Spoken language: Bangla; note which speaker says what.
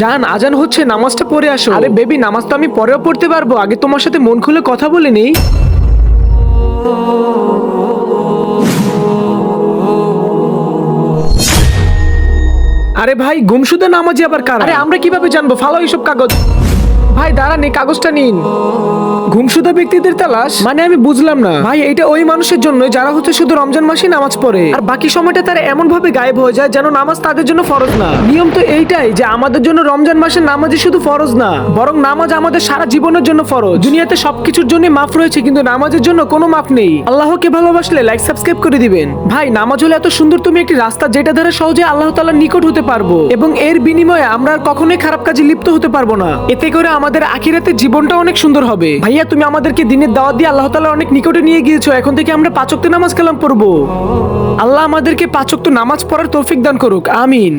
Speaker 1: জান, আজান হচ্ছে, নামাজটা পড়ে আসো। আরে বেবি, নামাজ তো আমি পরেও পড়তে পারবো, আগে তোমার সাথে মন খুলে কথা বলে নেই। আরে ভাই, গুমশুদা নামাজি আবার কারা? আরে আমরা কিভাবে জানবো? ফালো এইসব কাগজ। ভাই দাঁড়ান, এই কাগজটা নিন। গুমশুদা ব্যক্তিদের তালাশ মানে আমি বুঝলাম না ভাই। এটা ওই মানুষের জন্য যারা হচ্ছে শুধু রমজান মাসে নামাজ পড়ে, আর বাকি সময়টা তারা এমন ভাবে গায়েব হয়ে যায় যেন নামাজ তাদের জন্য ফরজ না। নিয়ম তো এইটাই যে আমাদের জন্য রমজান মাসের নামাজই শুধু ফরজ না, বরং নামাজ আমাদের সারা জীবনের জন্য ফরজ। দুনিয়াতে সবকিছুর জন্য মাফ রয়েছে, কিন্তু নামাজের জন্য কোনো মাফ নেই। আল্লাহকে ভালোবাসলে লাইক সাবস্ক্রাইব করে দিবেন। ভাই, নামাজ হলো এত সুন্দর তুমি একটি রাস্তা, যেটা দ্বারা সহজে আল্লাহ তাআলার নিকট হতে পারবো, এবং এর বিনিময়ে আমরা আর কখনোই খারাপ কাজে লিপ্ত হতে পারবো না। এতে করে আমাদের আখিরাতের জীবনটা অনেক সুন্দর হবে। ভাইয়া, তুমি আমাদেরকে দিনের দাওয়াত দিয়ে আল্লাহ তাআলার অনেক নিকটে নিয়ে গিয়েছো। এখন থেকে আমরা 5 ওয়াক্ত নামাজ কালাম পড়বো। আল্লাহ আমাদেরকে 5 ওয়াক্ত নামাজ পড়ার তৌফিক দান করুক, আমিন।